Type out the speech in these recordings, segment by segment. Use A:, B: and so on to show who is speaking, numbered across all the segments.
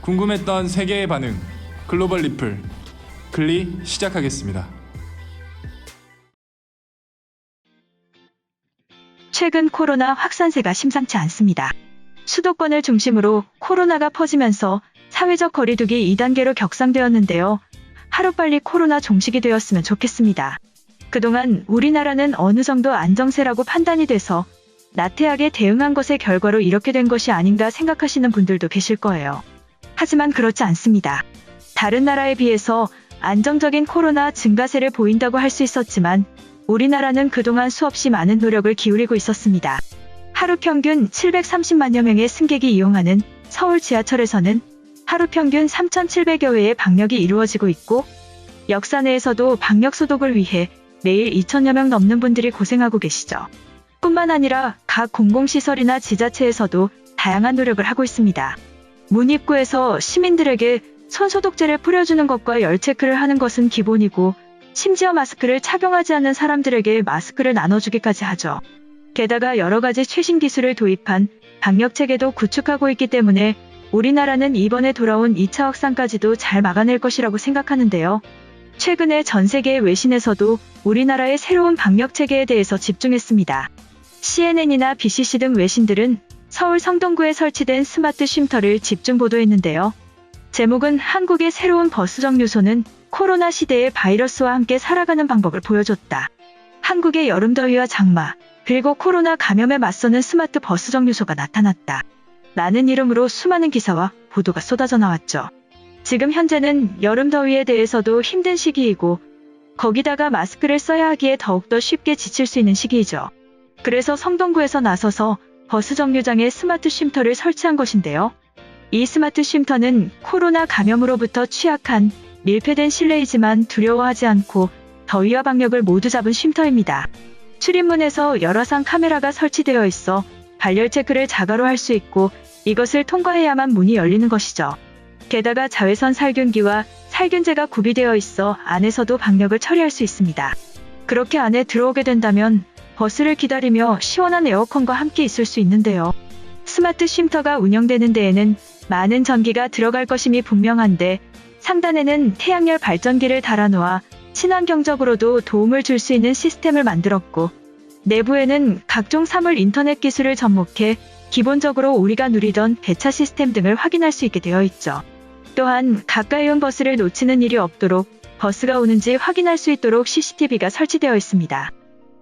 A: 궁금했던 세계의 반응, 글로벌 리플, 글리 시작하겠습니다.
B: 최근 코로나 확산세가 심상치 않습니다. 수도권을 중심으로 코로나가 퍼지면서 사회적 거리두기 2단계로 격상되었는데요. 하루빨리 코로나 종식이 되었으면 좋겠습니다. 그동안 우리나라는 어느 정도 안정세라고 판단이 돼서 나태하게 대응한 것의 결과로 이렇게 된 것이 아닌가 생각하시는 분들도 계실 거예요. 하지만 그렇지 않습니다. 다른 나라에 비해서 안정적인 코로나 증가세를 보인다고 할 수 있었지만 우리나라는 그동안 수없이 많은 노력을 기울이고 있었습니다. 하루 평균 730만여 명의 승객이 이용하는 서울 지하철에서는 하루 평균 3,700여 회의 방역이 이루어지고 있고 역사 내에서도 방역 소독을 위해 매일 2,000여 명 넘는 분들이 고생하고 계시죠. 뿐만 아니라 각 공공시설이나 지자체에서도 다양한 노력을 하고 있습니다. 문 입구에서 시민들에게 손소독제를 뿌려주는 것과 열체크를 하는 것은 기본이고 심지어 마스크를 착용하지 않는 사람들에게 마스크를 나눠주기까지 하죠. 게다가 여러 가지 최신 기술을 도입한 방역체계도 구축하고 있기 때문에 우리나라는 이번에 돌아온 2차 확산까지도 잘 막아낼 것이라고 생각하는데요. 최근에 전 세계의 외신에서도 우리나라의 새로운 방역체계에 대해서 집중했습니다. CNN이나 BCC 등 외신들은 서울 성동구에 설치된 스마트 쉼터를 집중 보도했는데요. 제목은 한국의 새로운 버스 정류소는 코로나 시대의 바이러스와 함께 살아가는 방법을 보여줬다. 한국의 여름더위와 장마, 그리고 코로나 감염에 맞서는 스마트 버스 정류소가 나타났다. 라는 이름으로 수많은 기사와 보도가 쏟아져 나왔죠. 지금 현재는 여름더위에 대해서도 힘든 시기이고 거기다가 마스크를 써야 하기에 더욱더 쉽게 지칠 수 있는 시기이죠. 그래서 성동구에서 나서서 버스 정류장에 스마트 쉼터를 설치한 것인데요. 이 스마트 쉼터는 코로나 감염으로부터 취약한 밀폐된 실내이지만 두려워하지 않고 더위와 방역을 모두 잡은 쉼터입니다. 출입문에서 열화상 카메라가 설치되어 있어 발열 체크를 자가로 할 수 있고 이것을 통과해야만 문이 열리는 것이죠. 게다가 자외선 살균기와 살균제가 구비되어 있어 안에서도 방역을 처리할 수 있습니다. 그렇게 안에 들어오게 된다면 버스를 기다리며 시원한 에어컨과 함께 있을 수 있는데요. 스마트 쉼터가 운영되는 데에는 많은 전기가 들어갈 것임이 분명한데 상단에는 태양열 발전기를 달아놓아 친환경적으로도 도움을 줄 수 있는 시스템을 만들었고 내부에는 각종 사물 인터넷 기술을 접목해 기본적으로 우리가 누리던 배차 시스템 등을 확인할 수 있게 되어 있죠. 또한 가까이 온 버스를 놓치는 일이 없도록 버스가 오는지 확인할 수 있도록 CCTV가 설치되어 있습니다.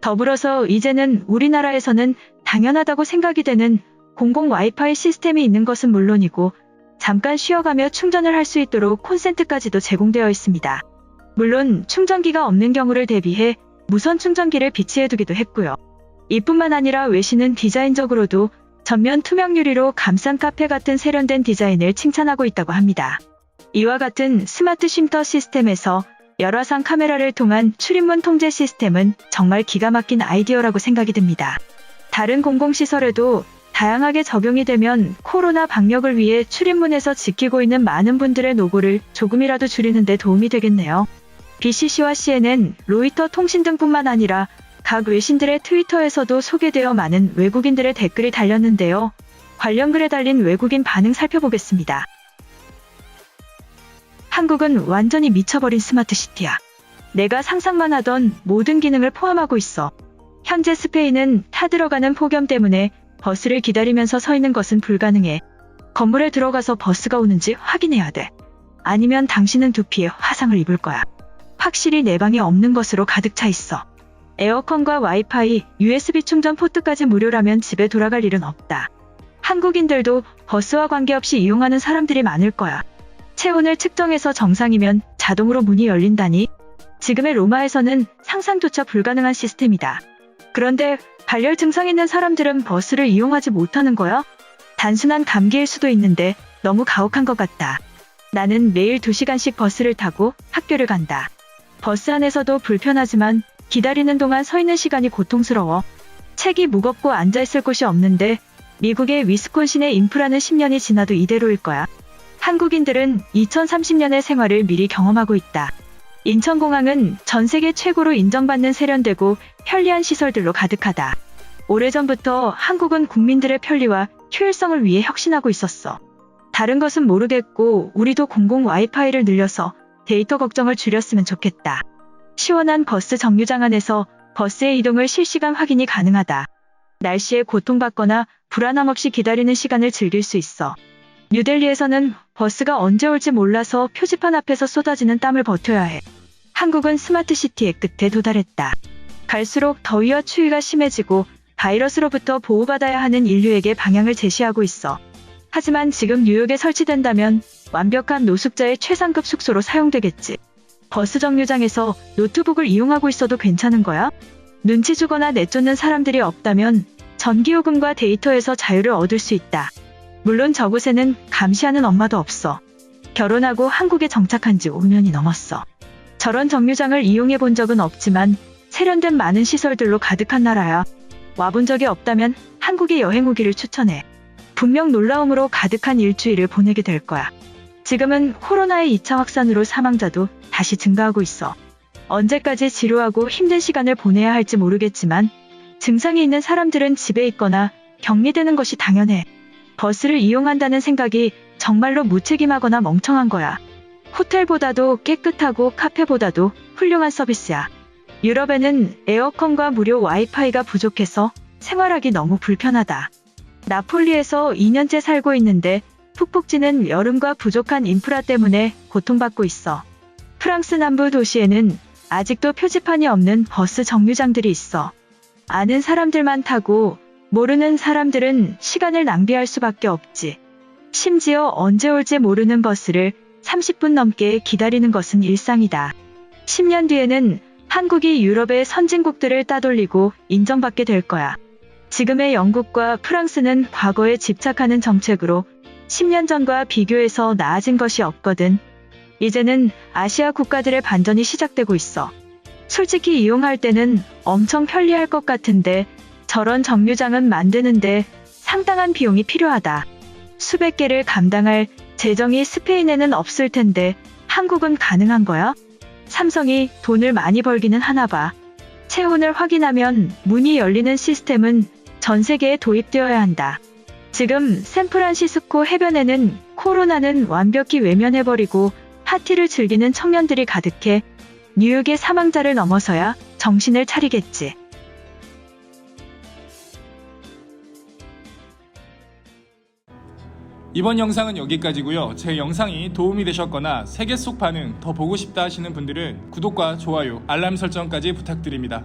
B: 더불어서 이제는 우리나라에서는 당연하다고 생각이 되는 공공 와이파이 시스템이 있는 것은 물론이고 잠깐 쉬어가며 충전을 할 수 있도록 콘센트까지도 제공되어 있습니다. 물론 충전기가 없는 경우를 대비해 무선 충전기를 비치해두기도 했고요. 이뿐만 아니라 외신은 디자인적으로도 전면 투명 유리로 감싼 카페 같은 세련된 디자인을 칭찬하고 있다고 합니다. 이와 같은 스마트 쉼터 시스템에서 열화상 카메라를 통한 출입문 통제 시스템은 정말 기가 막힌 아이디어라고 생각이 듭니다. 다른 공공시설에도 다양하게 적용이 되면 코로나 방역을 위해 출입문에서 지키고 있는 많은 분들의 노고를 조금이라도 줄이는 데 도움이 되겠네요. BCC와 CNN, 로이터 통신 등뿐만 아니라 각 외신들의 트위터에서도 소개되어 많은 외국인들의 댓글이 달렸는데요. 관련 글에 달린 외국인 반응 살펴보겠습니다. 한국은 완전히 미쳐버린 스마트 시티야. 내가 상상만 하던 모든 기능을 포함하고 있어. 현재 스페인은 타들어가는 폭염 때문에 버스를 기다리면서 서 있는 것은 불가능해. 건물에 들어가서 버스가 오는지 확인해야 돼. 아니면 당신은 두피에 화상을 입을 거야. 확실히 내 방에 없는 것으로 가득 차 있어. 에어컨과 와이파이, USB 충전 포트까지 무료라면 집에 돌아갈 일은 없다. 한국인들도 버스와 관계없이 이용하는 사람들이 많을 거야. 체온을 측정해서 정상이면 자동으로 문이 열린다니? 지금의 로마에서는 상상조차 불가능한 시스템이다. 그런데 발열 증상 있는 사람들은 버스를 이용하지 못하는 거야? 단순한 감기일 수도 있는데 너무 가혹한 것 같다. 나는 매일 2시간씩 버스를 타고 학교를 간다. 버스 안에서도 불편하지만 기다리는 동안 서 있는 시간이 고통스러워. 책이 무겁고 앉아있을 곳이 없는데 미국의 위스콘신의 인프라는 10년이 지나도 이대로일 거야. 한국인들은 2030년의 생활을 미리 경험하고 있다. 인천공항은 전 세계 최고로 인정받는 세련되고 편리한 시설들로 가득하다. 오래전부터 한국은 국민들의 편리와 효율성을 위해 혁신하고 있었어. 다른 것은 모르겠고 우리도 공공 와이파이를 늘려서 데이터 걱정을 줄였으면 좋겠다. 시원한 버스 정류장 안에서 버스의 이동을 실시간 확인이 가능하다. 날씨에 고통받거나 불안함 없이 기다리는 시간을 즐길 수 있어. 뉴델리에서는 버스가 언제 올지 몰라서 표지판 앞에서 쏟아지는 땀을 버텨야 해. 한국은 스마트시티의 끝에 도달했다. 갈수록 더위와 추위가 심해지고 바이러스로부터 보호받아야 하는 인류에게 방향을 제시하고 있어. 하지만 지금 뉴욕에 설치된다면 완벽한 노숙자의 최상급 숙소로 사용되겠지. 버스 정류장에서 노트북을 이용하고 있어도 괜찮은 거야? 눈치 주거나 내쫓는 사람들이 없다면 전기요금과 데이터에서 자유를 얻을 수 있다. 물론 저곳에는 감시하는 엄마도 없어. 결혼하고 한국에 정착한 지 5년이 넘었어. 저런 정류장을 이용해 본 적은 없지만 세련된 많은 시설들로 가득한 나라야. 와본 적이 없다면 한국에 여행 오기를 추천해. 분명 놀라움으로 가득한 일주일을 보내게 될 거야. 지금은 코로나의 2차 확산으로 사망자도 다시 증가하고 있어. 언제까지 지루하고 힘든 시간을 보내야 할지 모르겠지만 증상이 있는 사람들은 집에 있거나 격리되는 것이 당연해. 버스를 이용한다는 생각이 정말로 무책임하거나 멍청한 거야. 호텔보다도 깨끗하고 카페보다도 훌륭한 서비스야. 유럽에는 에어컨과 무료 와이파이가 부족해서 생활하기 너무 불편하다. 나폴리에서 2년째 살고 있는데 푹푹 찌는 여름과 부족한 인프라 때문에 고통받고 있어. 프랑스 남부 도시에는 아직도 표지판이 없는 버스 정류장들이 있어. 아는 사람들만 타고 모르는 사람들은 시간을 낭비할 수밖에 없지. 심지어 언제 올지 모르는 버스를 30분 넘게 기다리는 것은 일상이다. 10년 뒤에는 한국이 유럽의 선진국들을 따돌리고 인정받게 될 거야. 지금의 영국과 프랑스는 과거에 집착하는 정책으로 10년 전과 비교해서 나아진 것이 없거든. 이제는 아시아 국가들의 반전이 시작되고 있어. 솔직히 이용할 때는 엄청 편리할 것 같은데 저런 정류장은 만드는데 상당한 비용이 필요하다. 수백 개를 감당할 재정이 스페인에는 없을 텐데 한국은 가능한 거야? 삼성이 돈을 많이 벌기는 하나 봐. 체온을 확인하면 문이 열리는 시스템은 전 세계에 도입되어야 한다. 지금 샌프란시스코 해변에는 코로나는 완벽히 외면해버리고 파티를 즐기는 청년들이 가득해. 뉴욕의 사망자를 넘어서야 정신을 차리겠지.
A: 이번 영상은 여기까지고요. 제 영상이 도움이 되셨거나 세계 속 반응 더 보고 싶다 하시는 분들은 구독과 좋아요, 알람 설정까지 부탁드립니다.